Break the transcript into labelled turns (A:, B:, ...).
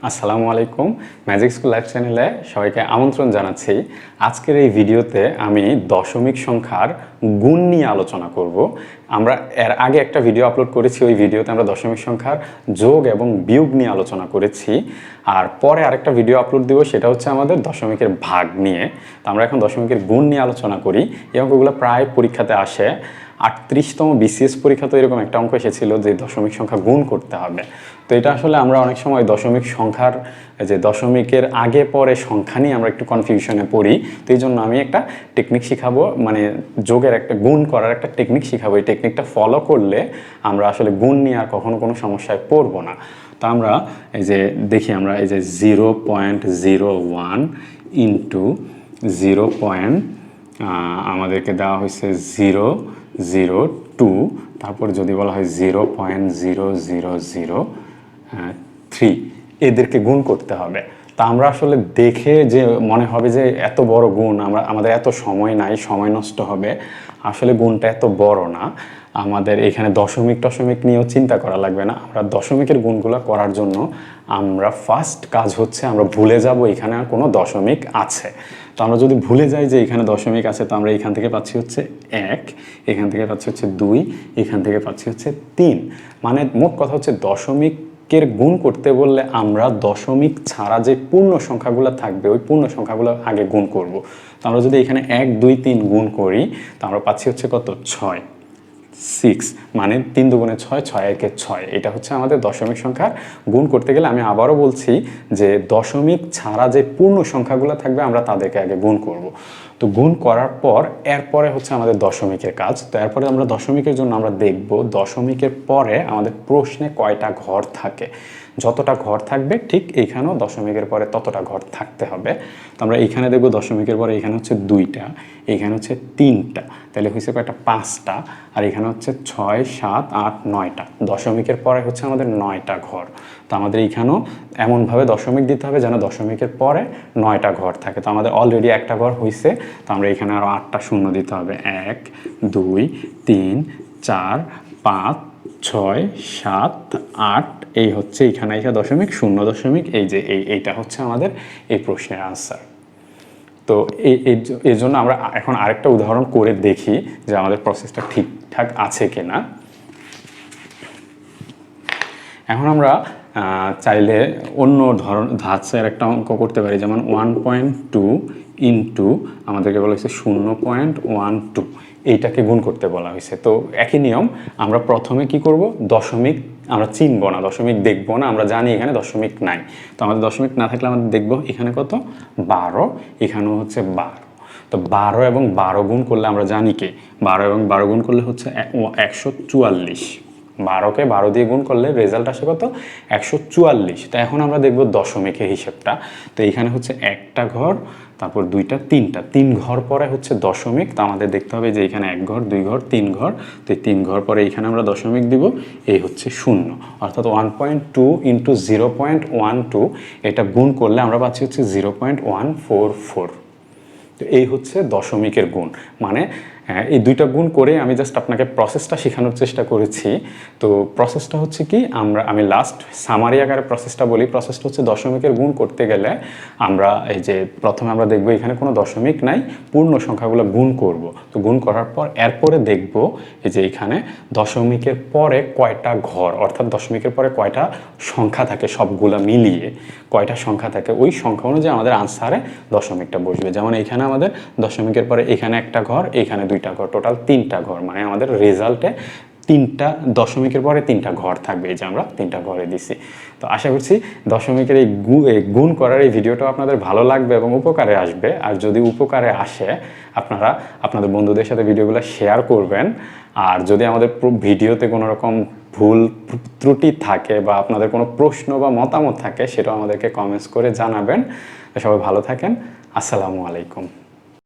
A: আসসালামু আলাইকুম। Magic school live চ্যানেলে সবাইকে আমন্ত্রণ জানাচ্ছি। আজকের এই ভিডিওতে আমি দশমিক সংখ্যার গুণ নিয়ে আলোচনা করব। আমরা এর আগে একটা ভিডিও আপলোড করেছি, ওই ভিডিওতে আমরা দশমিক সংখ্যার যোগ এবং বিয়োগ নিয়ে আলোচনা করেছি। আর পরে আরেকটা ভিডিও আপলোড দিব, সেটা হচ্ছে আমাদের দশমিকের ভাগ নিয়ে। তো আমরা এখন দশমিকের গুণ নিয়ে আলোচনা করি। এই অঙ্কগুলো প্রায় পরীক্ষাতে আসে। 38তম বিসিএস পরীক্ষা তো এরকম একটা অঙ্ক এসেছিল যে দশমিক সংখ্যা গুণ করতে হবে। তো এটা আসলে আমরা অনেক সময় দশমিক সংখ্যার যে দশমিকের আগে পরে সংখ্যা নিয়ে আমরা একটু কনফিউশনে পড়ি। তো এই জন্য আমি একটা টেকনিক শিখাবো, মানে যোগের একটা গুণ করার একটা টেকনিক শিখাবো। এই টেকনিকটা ফলো করলে আমরা আসলে গুণ নিয়ে আর কখনো কোনো সমস্যায় পড়বো না। তো আমরা এই যে দেখি, আমরা এই যে 0.01 ইন্টু 0. আমাদেরকে দেওয়া হয়েছে 0.02, তারপর যদি বলা হয় 0.0003, এদেরকে গুণ করতে হবে। তা আমরা আসলে দেখে যে মনে হবে যে এত বড় গুণ, আমাদের এত সময় নাই, সময় নষ্ট হবে। আসলে গুণটা এত বড় না, আমাদের এখানে দশমিক টশমিক নিয়েও চিন্তা করা লাগবে না। আমরা দশমিকের গুণগুলো করার জন্য আমরা ফার্স্ট কাজ হচ্ছে আমরা ভুলে যাব এখানে আর কোনো দশমিক আছে। তো আমরা যদি ভুলে যাই যে এখানে দশমিক আছে, তো আমরা এখান থেকে পাচ্ছি হচ্ছে 1, এখান থেকে পাচ্ছি হচ্ছে 2, এখান থেকে পাচ্ছি হচ্ছে 3। মানে মোট কথা হচ্ছে দশমিকের গুণ করতে বললে আমরা দশমিক ছাড়া যে পূর্ণ সংখ্যাগুলো থাকবে ওই পূর্ণ সংখ্যাগুলো আগে গুণ করব। তো আমরা যদি এখানে 1 2 3 গুণ করি, তো আমরা পাচ্ছি হচ্ছে কত, 6, মানে 3 দুগুণে 6, 6 একে 6। এটা হচ্ছে আমাদের দশমিক সংখ্যার গুণ করতে গেলে। আমি আবারও বলছি যে দশমিক ছাড়া যে পূর্ণ সংখ্যাগুলো থাকবে আমরা তাদেরকে আগে গুণ করব। তো গুণ করার পর এরপরে হচ্ছে আমাদের দশমিকের কাজ। তো এরপরে আমরা দশমিকের জন্য আমরা দেখব দশমিকের পরে আমাদের প্রশ্নে কয়টা ঘর থাকে। যতটা ঘর থাকবে ঠিক এইখানেও দশমিকের পরে ততটা ঘর থাকতে হবে। তো আমরা এইখানে দেখব দশমিকের পরে এখানে হচ্ছে 2টা, এইখানে হচ্ছে 3টা, তাহলে হয়েছে কয়টা, 5টা। আর এখানে হচ্ছে 6 7 8 9টা। দশমিকের পরে হচ্ছে আমাদের 9টা ঘর। তো আমাদের এইখানেও এমনভাবে দশমিক দিতে হবে যেন দশমিকের পরে 9টা ঘর থাকে। তো আমাদের অলরেডি একটা ঘর হয়েছে, তো আমরা এখানে আরও 8টা শূন্য দিতে হবে। 1 2 3 4 5 6 7 8, এই হচ্ছে এখানে এসে দশমিক, শূন্য দশমিক, এই যে এইটা হচ্ছে আমাদের এই প্রশ্নের আনসার। তো এই জন্য আমরা এখন আরেকটা উদাহরণ করে দেখি যে আমাদের প্রসেসটা ঠিকঠাক আছে কিনা। এখন আমরা চাইলে অন্য ধাঁচের একটা অঙ্ক করতে পারি, যেমন 1.2 ইন্টু আমাদেরকে বলা হয়েছে 0.12, এইটাকে গুণ করতে বলা হয়েছে। তো একই নিয়ম, আমরা প্রথমে কি করব, দশমিক আমরা চিনব না, দশমিক দেখব না, আমরা জানি এখানে দশমিক নাই। তো আমাদের দশমিক না থাকলে আমাদের দেখব এখানে কত, 12, এখানেও হচ্ছে 12। তো 12 এবং 12 গুণ করলে আমরা জানি কি, 12 এবং 12 গুণ করলে হচ্ছে 144। 12কে 12 দিয়ে গুণ করলে রেজাল্ট আসে কত, 144। তো এখন আমরা দেখব দশমিকের হিসেবটা। তো এইখানে হচ্ছে একটা ঘর, তারপর 2টা 3টা, 3 ঘর পরে হচ্ছে দশমিক। তো আমাদের দেখতে হবে যে এখানে 1 ঘর 2 ঘর 3 ঘর, তো 3 ঘর পরে এখানে আমরা দশমিক দিব, এই হচ্ছে 0। অর্থাৎ 1.2 ইন্টু 0.12, এটা গুণ করলে আমরা পাচ্ছি হচ্ছে 0.144। তো এই হচ্ছে দশমিকের গুণ। মানে এই দুইটা গুণ করে আমি জাস্ট আপনাকে প্রসেসটা শেখানোর চেষ্টা করেছি। তো প্রসেসটা হচ্ছে কি, আমি লাস্ট সামারি আকারে প্রসেসটা বলি। প্রসেসটা হচ্ছে দশমিকের গুণ করতে গেলে আমরা এই যে প্রথমে আমরা দেখব এখানে কোনো দশমিক নাই, পূর্ণ সংখ্যাগুলো গুণ করব। তো গুণ করার পর এরপরে দেখব এই যে এখানে দশমিকের পরে কয়টা ঘর, অর্থাৎ দশমিকের পরে কয়টা সংখ্যা থাকে, সবগুলা মিলিয়ে কয়টা সংখ্যা থাকে, ওই সংখ্যা অনুযায়ী আমাদের আনসারে দশমিকটা বসবে। যেমন এখানে আমাদের দশমিকের পরে এখানে একটা ঘর, এখানে 2টা ঘর, টোটাল 3টা ঘর। মানে আমাদের রেজাল্টে 3টা, দশমিকের পরে 3টা ঘর থাকবে, এই যে আমরা 3টা ঘরে দিছি। তো আশা করছি দশমিকের এই গুণ করার এই ভিডিওটা আপনাদের ভালো লাগবে এবং উপকারে আসবে। আর যদি উপকারে আসে, আপনারা আপনাদের বন্ধুদের সাথে ভিডিওগুলো শেয়ার করবেন। আর যদি আমাদের ভিডিওতে কোনো রকম ভুল ত্রুটি থাকে বা আপনাদের কোনো প্রশ্ন বা মতামত থাকে, সেটাও আমাদেরকে কমেন্টস করে জানাবেন। সবাই ভালো থাকেন। আসসালামু আলাইকুম।